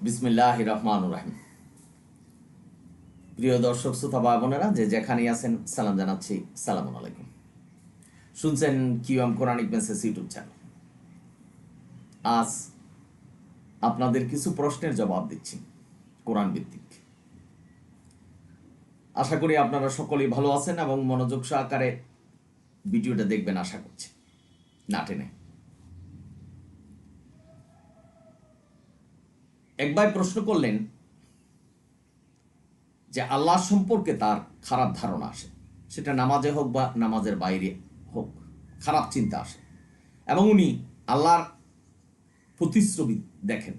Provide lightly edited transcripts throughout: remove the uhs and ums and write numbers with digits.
বিসমিল্লাহির রহমানির রহিম। প্রিয় দর্শক শ্রোতা ভাই বোনেরা, যে যেখানেই আছেন সালাম জানাচ্ছি। সালামুন আলাইকুম। শুনছেন QM Quranic message YouTube channel. আজ আপনাদের কিছু প্রশ্নের জবাব দিচ্ছি কোরআন ভিত্তিক। আশা করি আপনারা সকলেই ভালো আছেন এবং মনোযোগ সহকারে ভিডিওটা দেখবেন আশা করছি, না টেনে। এক ভাই প্রশ্ন করলেন যে আল্লাহ সম্পর্কে তার খারাপ ধারণা আসে, সেটা নামাজে হোক বা নামাজের বাইরে হোক, খারাপ চিন্তা আসে এবং উনি আল্লাহর প্রতিশ্রুতি দেখেন,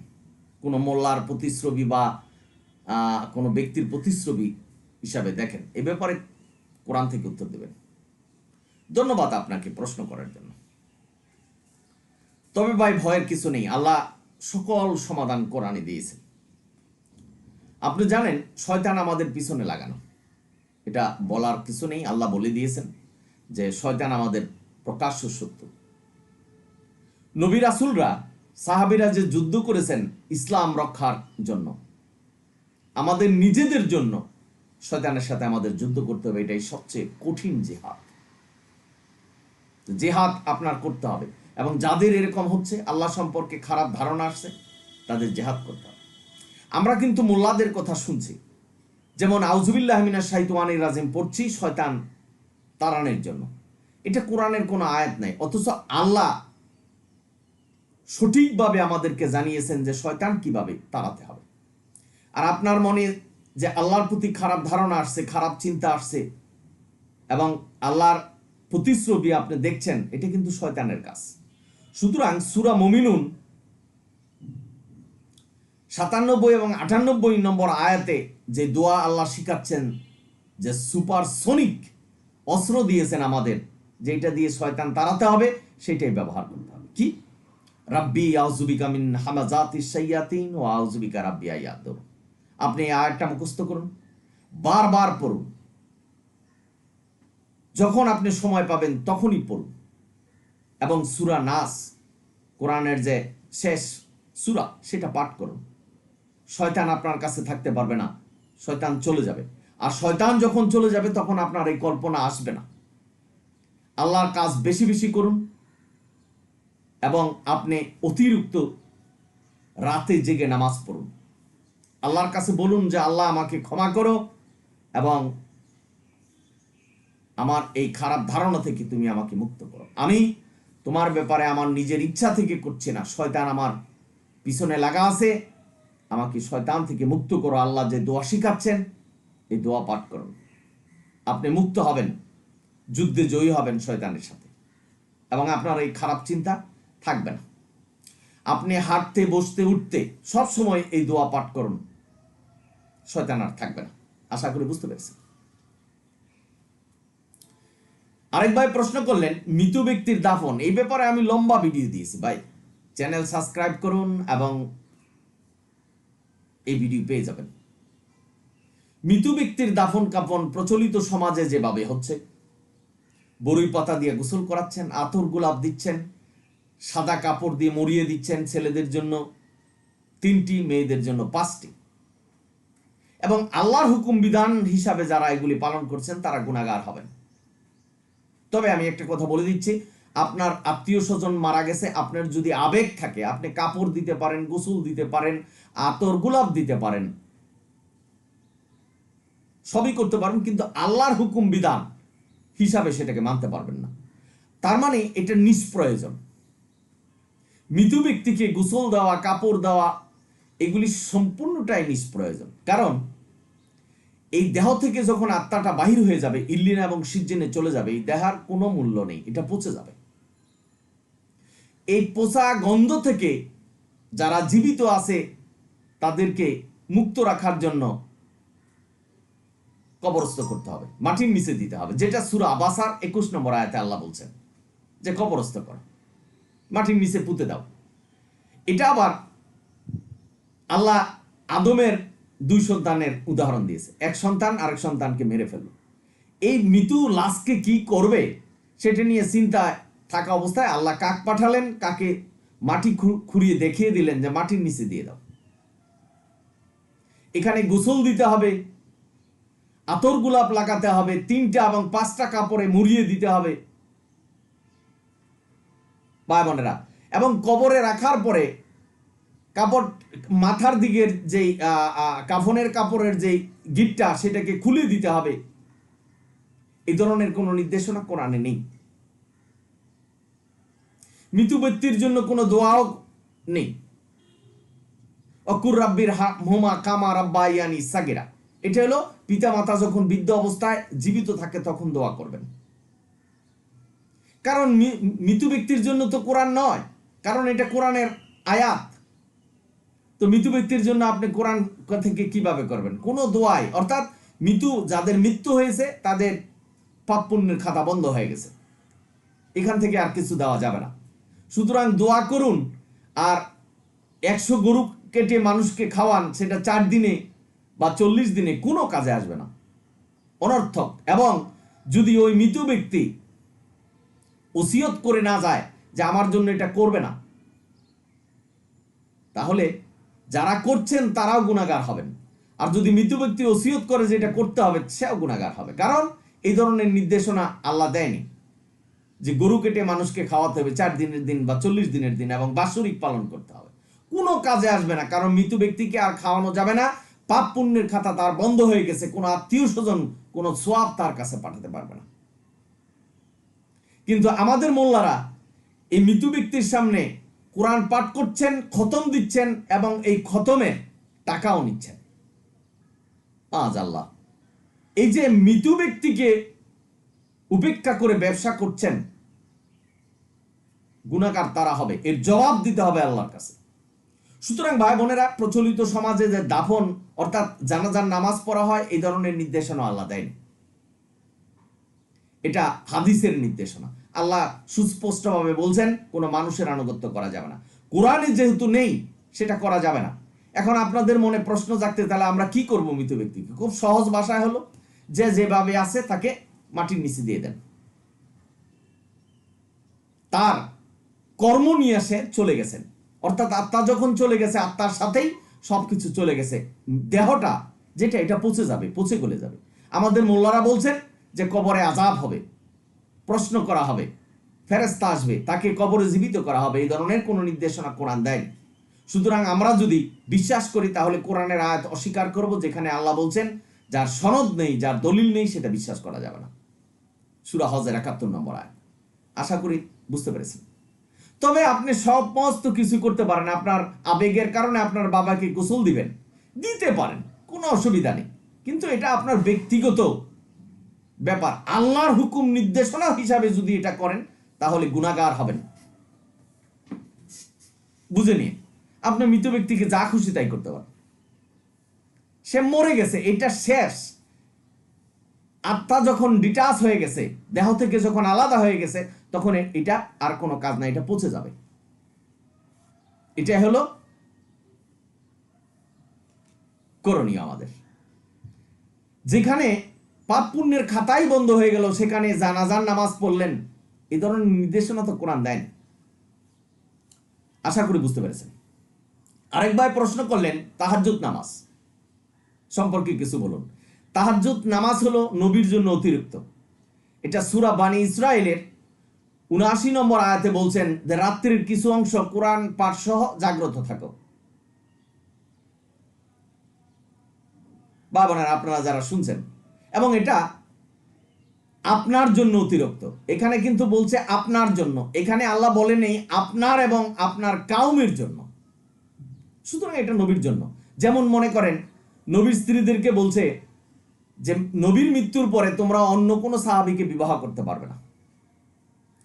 কোনো মোল্লার প্রতিশ্রুতি বা কোনো ব্যক্তির প্রতিশ্রুতি হিসাবে দেখেন। এ ব্যাপারে কোরআন থেকে উত্তর দেবেন। ধন্যবাদ আপনাকে প্রশ্ন করার জন্য। তবে ভাই, ভয়ের কিছু নেই, আল্লাহ সকল সমাধান কোরআনে দিয়েছেন। আপনি জানেন শয়তান আমাদের পিছনে লাগানো, এটা বলার কিছু নেই। আল্লাহ বলে দিয়েছেন যে শয়তান আমাদের প্রকাশ্য শত্রু। নবী রাসূলরা, সাহাবীরা যে যুদ্ধ করেছেন ইসলাম রক্ষার জন্য, আমাদের নিজেদের জন্য শয়তানের সাথে আমাদের যুদ্ধ করতে হবে। এটাই সবচেয়ে কঠিন জিহাদ। জিহাদ আপনার করতে হবে এবং যাদের এরকম হচ্ছে, আল্লাহ সম্পর্কে খারাপ ধারণা আসছে, তাদের জিহাদ করতে হবে। আমরা কিন্তু মোল্লাদের কথা শুনছি, যেমন আউযুবিল্লাহি মিনাশ শাইতানির রাজিম পড়ছি শয়তান তাড়ানোর জন্য। এটা কোরআনের কোনো আয়াত নাই, অথচ আল্লাহ সঠিকভাবে আমাদেরকে জানিয়েছেন যে শয়তান কিভাবে তাড়াতে হবে। আর আপনার মনে যে আল্লাহর প্রতি খারাপ ধারণা আসছে, খারাপ চিন্তা আসছে এবং আল্লাহর প্রতিশ্রুতি আপনি দেখছেন, এটা কিন্তু শয়তানের কাজ। সুতরাং সূরা মুমিনুন ৯৭ এবং ৯৮ নম্বর আয়াতে যে দোয়া আল্লাহ শিখাচ্ছেন, যে সুপারসনিক অস্ত্র দিয়েছেন আমাদের, যেটা দিয়ে শয়তান তাড়াতে হবে, সেটাই ব্যবহার করতে হবে। কি? রাব্বি আউযুবিকা মিন হামাযাতিশ শায়াতিন ওয়া আউযুবিকা রাব্বি আইয়াদুর। আপনি এই আয়াতটা মুখস্থ করুন, বারবার পড়ুন, যখন আপনি সময় পাবেন তখনই পড়ুন। এবং সূরা নাস, কোরআনের যে শেষ সূরা, সেটা পাঠ করুন। শয়তান আপনার কাছে থাকতে পারবে না, শয়তান চলে যাবে। আর শয়তান যখন চলে যাবে তখন আপনার এই কল্পনা আসবে না। আল্লাহর কাজ বেশি বেশি করুন এবং আপনি অতিরিক্ত রাতে জেগে নামাজ পড়ুন। আল্লাহর কাছে বলুন যে আল্লাহ আমাকে ক্ষমা করো এবং আমার এই খারাপ ধারণা থেকে তুমি আমাকে মুক্ত করো। আমি তোমার ব্যাপারে আমার নিজের ইচ্ছা থেকে করছি না, শয়তান আমার পিছনে লাগা আছে, আমাকে শয়তান থেকে মুক্ত করো। আল্লাহ যে দোয়া শিখাচ্ছেন, এই দোয়া পাঠ করুন। আপনি মুক্ত হবেন, যুদ্ধে জয়ী হবেন শয়তানের সাথে এবং আপনার এই খারাপ চিন্তা থাকবে না। আপনি হাঁটতে বসতে উঠতে সব সময় এই দোয়া পাঠ করুন, শয়তান আর থাকবে না। আশা করি বুঝতে পেরেছেন। আরেক ভাই প্রশ্ন করলেন মৃত ব্যক্তির দাফন, এই ব্যাপারে আমি লম্বা ভিডিও দিয়েছি ভাই, চ্যানেল সাবস্ক্রাইব করুন এবং এই ভিডিও পেয়ে যাবেন। মৃত ব্যক্তির দাফন কাফন প্রচলিত সমাজে যেভাবে হচ্ছে, বরই পাতা দিয়ে গোসল করাচ্ছেন, আতর গোলাপ দিচ্ছেন, সাদা কাপড় দিয়ে মরিয়ে দিচ্ছেন, ছেলেদের জন্য 3টি, মেয়েদের জন্য 5টি, এবং আল্লাহর হুকুম বিধান হিসাবে যারা এগুলি পালন করছেন তারা গুনাহগার হবেন। তবে আমি একটা কথা বলে দিচ্ছি, আপনার আত্মীয় স্বজন মারা গেছে, আপনার যদি আবেগ থাকে, আপনি কাপড় দিতে পারেন, গোসল দিতে পারেন, আতর গোলাপ দিতে পারেন, সবই করতে পারেন, কিন্তু আল্লাহর হুকুম বিধান হিসাবে সেটাকে মানতে পারবেন না। তার মানে এটা নিষ্প্রয়োজন। মৃত ব্যক্তিকে গোসল দেওয়া, কাপড় দেওয়া, এগুলি সম্পূর্ণটাই নিষ্প্রয়োজন। কারণ এই দেহ থেকে যখন আত্মাটা বাহির হয়ে যাবে, ইল্লিন এবং সিজ্জিনে চলে যাবে, এই দেহার কোনো মূল্য নেই, এটা পচে যাবে। এই পচা গন্ধ থেকে যারা জীবিত আছে তাদেরকে মুক্ত রাখার জন্য কবরস্থ করতে হবে, মাটির নিচে দিতে হবে, যেটা সূরা আবাসার 21 নম্বর আয়াতে আল্লাহ বলছেন যে কবরস্থ করো, মাটির নিচে পুঁতে দাও। এটা আবার আল্লাহ আদমের 2 সন্তানের উদাহরণ দিয়েছে। এক সন্তান আরেক সন্তানকে মেরে ফেলল। এই মৃত্যু লাশকে কি করবে সেটা নিয়ে চিন্তায় থাকা অবস্থায় আল্লাহ কাক পাঠালেন, কাকে মাটি খুঁড়িয়ে দেখিয়ে দিলেন যে মাটির নিচে দিয়ে দাও। এখানে গোসল দিতে হবে, আতর গোলাপ লাগাতে হবে, 3টা এবং 5টা কাপড়ে মুড়িয়ে দিতে হবে ভাই বোনেরা। এবং কবরে রাখার পরে কাপড় মাথার দিকের যেই কাফনের কাপড়ের যেই গিটটা সেটাকে খুলে দিতে হবে। এই ধরনের কোনো নির্দেশনা কোরআনে নেই। মৃত ব্যক্তির জন্য কোনো দোয়াও নেই। অকুর রাব্বির হুমা কামা রাব্বায়ানি সাগিরা, এটা হলো পিতা মাতা যখন বৃদ্ধ অবস্থায় জীবিত থাকে তখন দোয়া করবেন। কারণ মৃত ব্যক্তির জন্য তো কোরআন নয়, কারণ এটা কোরআনের আয়াত। তো মৃত ব্যক্তির জন্য আপনি কোরআন থেকে কিভাবে করবেন? কোনো দোয়াই, অর্থাৎ যাদের মৃত্যু হয়েছে তাদের পাপ পুণ্যের খাতা বন্ধ হয়ে গেছে, এখান থেকে আর কিছু দেওয়া যাবে না। সুতরাং দোয়া করুন, আর 100 গরু কেটে মানুষকে খাওয়ান, সেটা 4 দিনে বা 40 দিনে কোনো কাজে আসবে না, অনর্থক। এবং যদি ওই মৃত ব্যক্তি ওসিয়ত করে না যায় যে আমার জন্য এটা করবে না, তাহলে যারা করছেন তারাও গুনাহগার হবেন। আর যদি মৃত ব্যক্তি ওসিয়ত করে যে এটা করতে হবে, সেও গুনাহগার হবে। কারণ এই ধরনের নির্দেশনা আল্লাহ দেয়নি যে গরু কেটে মানুষকে খাওয়াতে হবে 4 দিনের দিন বা 40 দিনের দিন এবং বাৎসরিক পালন করতে হবে। কোনো কাজে আসবে না, কারণ মৃত ব্যক্তিকে আর খাওয়ানো যাবে না, পাপ পুণ্যের খাতা তার বন্ধ হয়ে গেছে, কোনো আত্মীয় স্বজন কোনো সোয়াব তার কাছে পাঠাতে পারবে না। কিন্তু আমাদের মোল্লারা এই মৃত ব্যক্তির সামনে কোরআন পাঠ করছেন, খতম দিচ্ছেন এবং এই খতমে টাকাও নিচ্ছেন। আজ আল্লাহ, এই যে মৃত ব্যক্তিকে উপেক্ষা করে ব্যবসা করছেন, গুনাহগার তারা হবে, এর জবাব দিতে হবে আল্লাহর কাছে। সুতরাং ভাই বোনেরা, প্রচলিত সমাজে যে দাফন অর্থাৎ জানাজার নামাজ পড়া হয়, এই ধরনের নির্দেশনা আল্লাহ দেয়নি। এটা হাদিসের নির্দেশনা। আল্লাহ সুস্পষ্টভাবে বলছেন কোনো মানুষের আনুগত্য করা যাবে না। কোরআনে যেহেতু নেই, সেটা করা যাবে না। এখন আপনাদের মনে প্রশ্ন জাগতে, তাহলে আমরা কি করব মৃত ব্যক্তিকে? খুব সহজ ভাষায় হলো যে যেভাবে আছে তাকে মাটির নিচে দিয়ে দেন, তার কর্ম নিয়ে সে চলে গেছেন। অর্থাৎ আত্মা যখন চলে গেছে, আত্মার সাথেই সবকিছু চলে গেছে। দেহটা যেটা, এটা পচে যাবে, পচে গলে যাবে। আমাদের মোল্লারা বলছেন যে কবরে আযাব হবে, প্রশ্ন করা হবে, ফেরেশতা আসবে, তাকে কবরে জীবিত করা হবে। এই ধরনের কোনো নির্দেশনা কোরআন দেয়নি। সুতরাং আমরা যদি বিশ্বাস করি, তাহলে কোরআনের আয়াত অস্বীকার করব, যেখানে আল্লাহ বলছেন যার সনদ নেই, যার দলিল নেই, সেটা বিশ্বাস করা যাবে না। সূরা হজের 71 নম্বর আয়াত। আশা করি বুঝতে পেরেছেন। তবে আপনি সমস্ত কিছু করতে পারেন। আপনার আবেগের কারণে আপনার বাবাকে গোসল দিবেন, দিতে পারেন, কোনো অসুবিধা নেই, কিন্তু এটা আপনার ব্যক্তিগত ব্যাপার। আল্লাহর হুকুম নির্দেশনা হিসাবে যদি এটা করেন, তাহলে গুনাহগার হবেন। বুঝে নিন, আপনি মৃত ব্যক্তিকে যা খুশি তাই করতে পারেন। সে মরে গেছে, এটা শেষ। আত্মা যখন ডিটাচ হয়ে গেছে, দেহ থেকে যখন আলাদা হয়ে গেছে, তখন এটা আর কোনো কাজ না, এটা পচে যাবে। এটা হলো করণীয় আমাদের। যেখানে পাপ পুণ্যের খাতাই বন্ধ হয়ে গেল, সেখানে জানাজার নামাজ পড়লেন, এই ধরনের নির্দেশনা তো কোরআন দেয়নি। আশা করি বুঝতে পেরেছেন। আরেক ভাই প্রশ্ন করলেন তাহাজ্জুদ নামাজ সম্পর্কে কিছু বলুন। তাহাজ্জুদ নামাজ হলো নবীর জন্য অতিরিক্ত। এটা সূরা বানী ইসরাইলের ৭৯ নম্বর আয়াতে বলছেন যে রাত্রির কিছু অংশ কোরআন পাঠ সহ জাগ্রত থাকো। বাবারা, আপনারা যারা শুনছেন, এবং এটা আপনার জন্য অতিরিক্ত। এখানে কিন্তু বলছে আপনার জন্য, এখানে আল্লাহ বলে নেই আপনার এবং আপনার কাউমের জন্য। সুতরাং এটা নবীর জন্য। যেমন মনে করেন নবীর স্ত্রীদেরকে বলছে যে নবীর মৃত্যুর পরে তোমরা অন্য কোনো সাহাবীকে বিবাহ করতে পারবে না,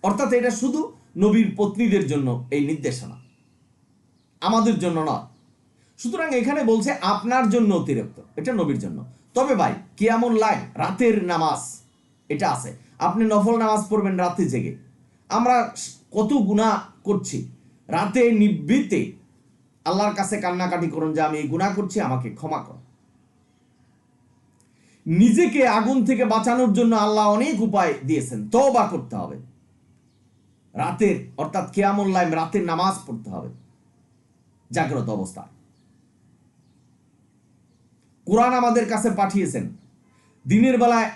অর্থাৎ এটা শুধু নবীর পত্নীদের জন্য এই নির্দেশনা, আমাদের জন্য নয়। সুতরাং এখানে বলছে আপনার জন্য অতিরিক্ত, এটা নবীর জন্য। তবে ভাই, কিয়ামুল লাইল, রাতের নামাজ, এটা আছে। আপনি নফল নামাজ পড়বেন রাতে জেগে। আমরা কত গুনাহ করছি, রাতে নিভৃতে আল্লাহর কাছে কান্নাকাটি করুন যে আমি এই গুনাহ করছি, আমাকে ক্ষমা করো। নিজেকে আগুন থেকে বাঁচানোর জন্য আল্লাহ অনেক উপায় দিয়েছেন। তওবা করতে হবে, রাতের অর্থাৎ কিয়ামুল লাইল, রাতের নামাজ পড়তে হবে জাগ্রত অবস্থায়। কোরআন আমাদের কাছে পাঠিয়েছেন, দিনের বেলায়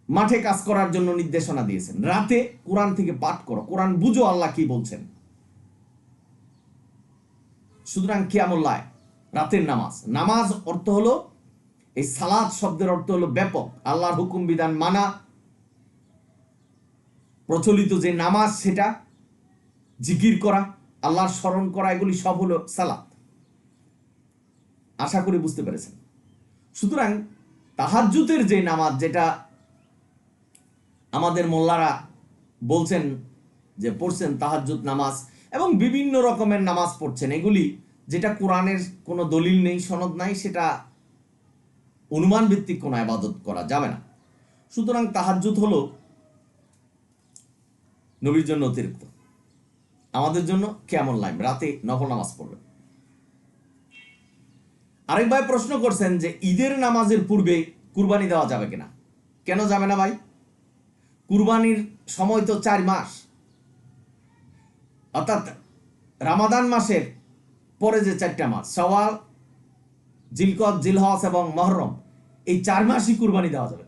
মাঠে কাজ করার জন্য নির্দেশনা দিয়েছেন, রাতে কোরআন থেকে পাঠ করো, কোরআন বুঝো আল্লাহ কি বলছেন। সুতরাং কিয়ামুল লাইল, রাতের নামাজ, নামাজ অর্থ হলো, এই সালাত শব্দের অর্থ হলো ব্যাপক, আল্লাহর হুকুম বিধান মানা, প্রচলিত যে নামাজ সেটা, জিকির করা, আল্লাহর স্মরণ করা, এগুলি সব হলো সালাত। আশা করি বুঝতে পেরেছেন। সুতরাং তাহাজ্জুদের যে নামাজ, যেটা আমাদের মোল্লারা বলছেন যে পড়ছেন তাহাজ্জুদ নামাজ, এবং বিভিন্ন রকমের নামাজ পড়ছেন, এগুলি যেটা কোরআনের কোনো দলিল নেই, সনদ নাই, সেটা অনুমান ভিত্তিক কোনো ইবাদত করা যাবে না। সুতরাং তাহাজ্জুদ হলো নবীর জন্য অতিরিক্ত, আমাদের জন্য কিয়ামুল লাইল, রাতে নফল নামাজ পড়বে। আরেক ভাই প্রশ্ন করছেন যে ঈদের নামাজের পূর্বে কুরবানি দেওয়া যাবে কিনা। কেন যাবে না ভাই? কুরবানির সময় তো 4 মাস, অর্থাৎ রামাদান মাসের পরে যে 4টা মাস, শাওয়াল, জিলকদ, জিলহজ এবং মুহররম, এই 4 মাসই কুরবানি দেওয়া যাবে।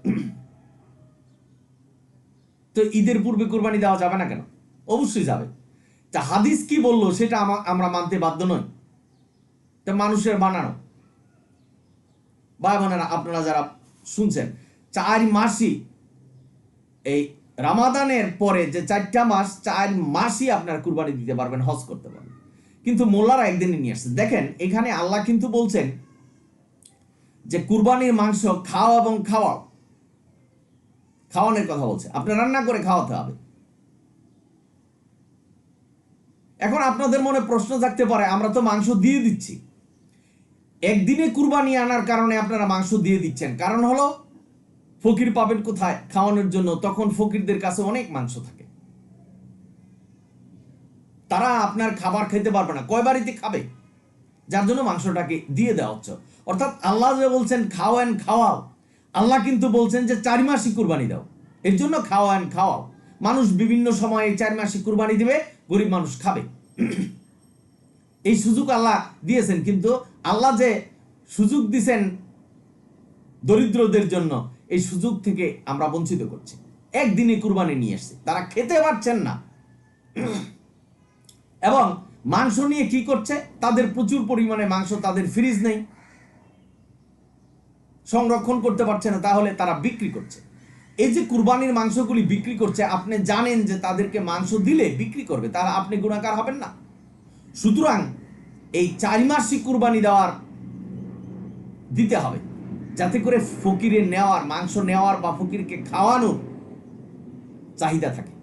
তো ঈদের পূর্বে কুরবানি দেওয়া যাবে না কেন? অবশ্যই যাবে। তা হাদিস কি বললো সেটা আমরা মানতে বাধ্য নই, তা মানুষের বানানো। ভাই বোনেরা, আপনারা যারা শুনছেন, 4 মাসই, এই রামাদানের পরে যে 4টা মাস, 4 মাসই আপনারা কুরবানি দিতে পারবেন, হজ করতে পারবেন। কিন্তু মোল্লারা একদিনই নিয়ে আসছে। দেখেন, এখানে আল্লাহ কিন্তু বলছেন যে কুরবানির মাংস খাও এবং খাওয়াও, খাওয়ানোর কথা বলছে, আপনি রান্না করে খাওয়াতে হবে। এখন আপনাদের মনে প্রশ্ন থাকতে পারে, আমরা তো মাংস দিয়ে দিচ্ছি, একদিনে কুরবানি আনার কারণে আপনারা মাংস দিয়ে দিচ্ছেন, কারণ হলো ফকির পাবেন কোথায় খাওয়ানোর জন্য? তখন ফকিরদের কাছে অনেক মাংস থাকে, তারা আপনার খাবার খেতে পারবে না, কয় বাড়িতে খাবে, যার জন্য মাংসটাকে দিয়ে দেওয়া হচ্ছে। অর্থাৎ আল্লাহ যে বলছেন খাও এন্ড খাওয়াও, আল্লাহ কিন্তু বলছেন যে 4 মাসই কুরবানি দাও, এর জন্য খাও এন্ড খাওয়াও। মানুষ বিভিন্ন সময়ে 4 মাসই কুরবানি দিবে, গরিব মানুষ খাবে, এই সুযোগ আল্লাহ দিয়েছেন। কিন্তু আল্লাহ যে সুযোগ দিয়েছেন দরিদ্রদের জন্য, এই সুযোগ থেকে আমরা বঞ্চিত করছি। একদিনে কুরবানি নিয়ে এসছে, তারা খেতে পারছেন না, এবং মাংস নিয়ে কি করছে, তাদের প্রচুর পরিমাণে মাংস, তাদের ফ্রিজ নেই, সংরক্ষণ করতে পারছে না, তাহলে তারা বিক্রি করছে। এই যে কুরবানির মাংসগুলি বিক্রি করছে, আপনি জানেন যে তাদেরকে মাংস দিলে বিক্রি করবে, তারা আপনি গুনাহগার হবেন না। সুতরাং এই 4 মাসই কুরবানি দিতে হবে, যাতে করে ফকিরের নেওয়ার, মাংস নেওয়ার বা ফকিরকে খাওয়ানোর চাহিদা থাকে।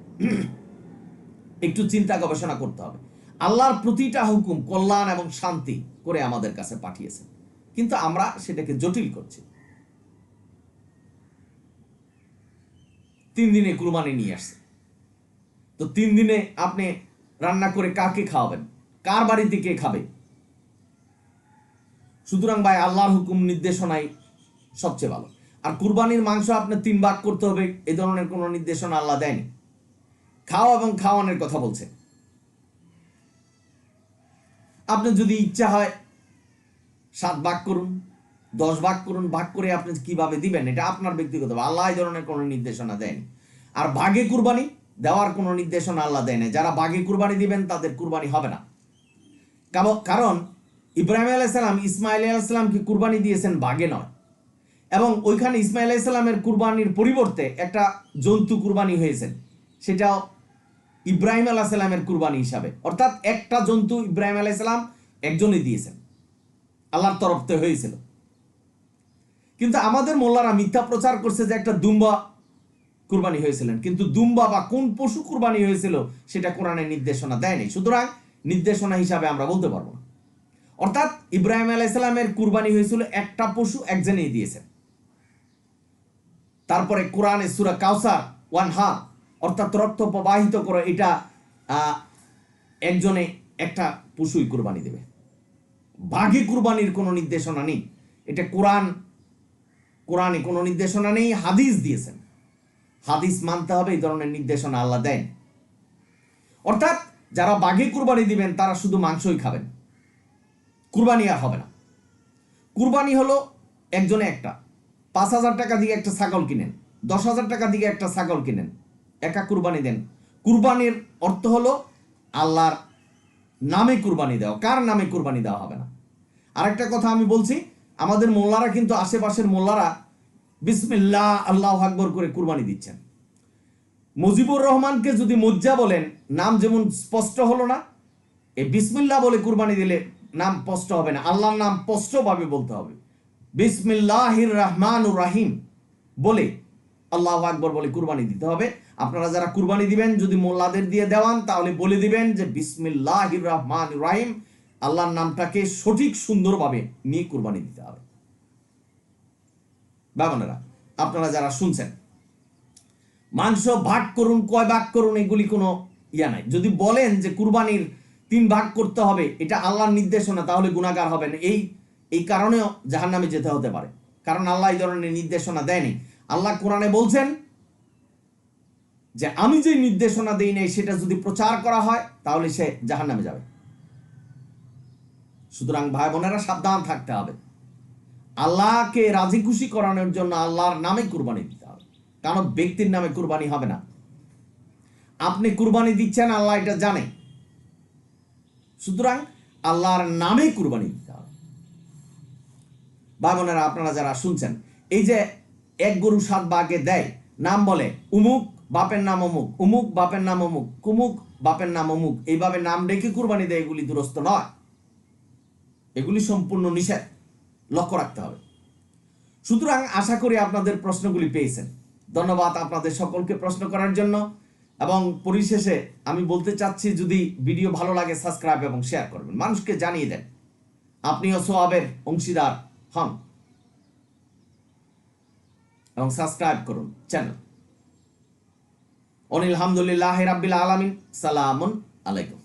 একটু চিন্তা গবেষণা করতে হবে। আল্লাহর প্রতিটা হুকুম কল্যাণ এবং শান্তি করে আমাদের কাছে পাঠিয়েছেন, কিন্তু আমরা সেটাকে জটিল করছি। 3 দিনে কুরবানি নিয়ে আসছে, তো 3 দিনে আপনি রান্না করে কাকে খাওয়াবেন, কার বাড়িতে কে খাবে? সুতরাং ভাই, আল্লাহর হুকুম নির্দেশনাই সবচেয়ে ভালো। আর কুরবানির মাংস আপনি 3 ভাগ করতে হবে, এই ধরনের কোনো নির্দেশনা আল্লাহ দেয়নি। খাও এবং খাওয়ানোর কথা বলছে। আপনি যদি ইচ্ছা হয় 7 ভাগ করুন, 10 ভাগ করুন, ভাগ করে আপনি কিভাবে দিবেন এটা আপনার ব্যক্তিগত, আল্লাহ এই ধরনের কোনো নির্দেশনা দেয়নি। আর ভাগে কুরবানি দেওয়ার কোনো নির্দেশনা আল্লাহ দেয় না। যারা ভাগে কুরবানি দিবেন তাদের কুরবানি হবে না, কারণ ইব্রাহিম আলাইহিস সালাম ইসমাইল আলাইহিস সালামকে কুরবানি দিয়েছেন ভাগে নয়, এবং ওইখানে ইসমাইল আলাইহিস সালামের কুরবানির পরিবর্তে একটা জন্তু কুরবানি হয়েছেন, সেটাও ইব্রাহিম আলাইহিস সালামের কুরবানি হিসাবে, অর্থাৎ একটা জন্তু ইব্রাহিম আলাইহিস সালাম একজনই দিয়েছেন, আল্লাহর তরফ থেকে হয়েছিল। কিন্তু আমাদের মোল্লারা মিথ্যা প্রচার করছে যে একটা দুম্বা কুরবানি হয়েছিলেন, কিন্তু দুম্বা বা কোন পশু কুরবানি হয়েছিল সেটা কোরআনের নির্দেশনা দেয়নি। সুতরাং নির্দেশনা হিসাবে আমরা বলতে পারবো না। অর্থাৎ ইব্রাহিম আলাইহিস সালামের কুরবানি হয়েছিল একটা পশু, একজনেই দিয়েছেন। তারপরে কোরআনে সূরা কাউসার ওয়ানহার, অর্থাৎ রক্ত প্রবাহিত করো, এটা একজনে একটা পশুই কুরবানি দেবে, ভাগে কুরবানির কোনো নির্দেশনা নেই। এটা কোরআনে কোনো নির্দেশনা নেই, হাদিস দিয়েছেন, হাদিস মানতে হবে, এই ধরনের নির্দেশনা আল্লাহ দেন। অর্থাৎ যারা ভাগে কুরবানি দিবেন তারা শুধু মাংসই খাবেন, কুরবানি আর হবে না। কুরবানি হলো একজনে একটা, 5,000 টাকা দিয়ে একটা ছাগল কিনেন, 10,000 টাকা দিয়ে একটা ছাগল কিনেন, একা কুরবানি দেন। কুরবানির অর্থ হলো আল্লাহর নামে কুরবানি দেওয়া। কার নামে কুরবানি দেওয়া হবে না? আরেকটা কথা আমি বলছি, আমাদের মোল্লারা কিন্তু, আশেপাশের মোল্লারা বিসমিল্লাহ আল্লাহু আকবার করে কুরবানি দিচ্ছেন। মুজিবুর রহমানকে যদি মজ্জা বলেন, নাম যেমন স্পষ্ট হলো না, এই বিসমিল্লাহ বলে কুরবানি দিলে নাম স্পষ্ট হবে না, আল্লাহর নাম স্পষ্টভাবে বলতে হবে। বিসমিল্লাহির রহমানুর রাহিম বলে আল্লাহু আকবার বলে কুরবানি দিতে হবে। আপনারা যারা কুরবানি দিবেন, যদি মোল্লাদের দিয়ে দেওয়ান, তাহলে বলে দিবেন যে বিসমিল্লাহির রহমানুর রাহিম, আল্লাহর নামটাকে সঠিক সুন্দরভাবে নিয়ে কুরবানি দিতে হবে। বাবানেরা, আপনারা যারা শুনছেন, মাংস ভাগ করুন, কয় ভাগ করুন, এগুলি কোনো ইয়া নাই। যদি বলেন যে কুরবানির 3 ভাগ করতে হবে, এটা আল্লাহর নির্দেশনা, তাহলে গুনাহগার হবেন। এই কারণেও জাহান্নামে যেতে হতে পারে, কারণ আল্লাহ এই ধরনের নির্দেশনা দেয়নি। আল্লাহ কোরআনে বলছেন যে আমি যে নির্দেশনা দেই নাই সেটা যদি প্রচার করা হয়, তাহলে সে জাহান্নামে যাবে। সুতরাং ভাই বোনেরা, সাবধান থাকতে হবে। আল্লাহকে রাজি খুশি করানোর জন্য আল্লাহর নামে কুরবানি দিতে হবে, কারণ ব্যক্তির নামে কুরবানি হবে না। আপনি কুরবানি দিচ্ছেন, আল্লাহ এটা জানে, সুতরাং আল্লাহর নামে কুরবানি দিতে হবে। ভাই বোনেরা, আপনারা যারা শুনছেন, এই যে এক গরু 7 ভাগে দেয়, নাম বলে উমুক বাপের নাম অমুক, উমুক বাপের নাম অমুক, কুমুক বাপের নাম অমুক, এইভাবে নাম রেখে কুরবানি দেয়, এগুলি দুরস্ত নয়, এগুলি সম্পূর্ণ নিষেধ, লক্ষ্য রাখতে হবে। সুতরাং আশা করি আপনাদের প্রশ্নগুলি পেয়েছেন। ধন্যবাদ আপনাদের সকলকে প্রশ্ন করার জন্য। এবং পরিশেষে আমি বলতে চাচ্ছি, যদি ভিডিও ভালো লাগে সাবস্ক্রাইব এবং শেয়ার করবেন, মানুষকে জানিয়ে দেন, আপনিও সওয়াবের অংশীদার হন, এবং সাবস্ক্রাইব করুন চ্যানেল। অনিল হামদুলিল্লাহি রাব্বিল আলামিন। সালামুন আলাইকুম।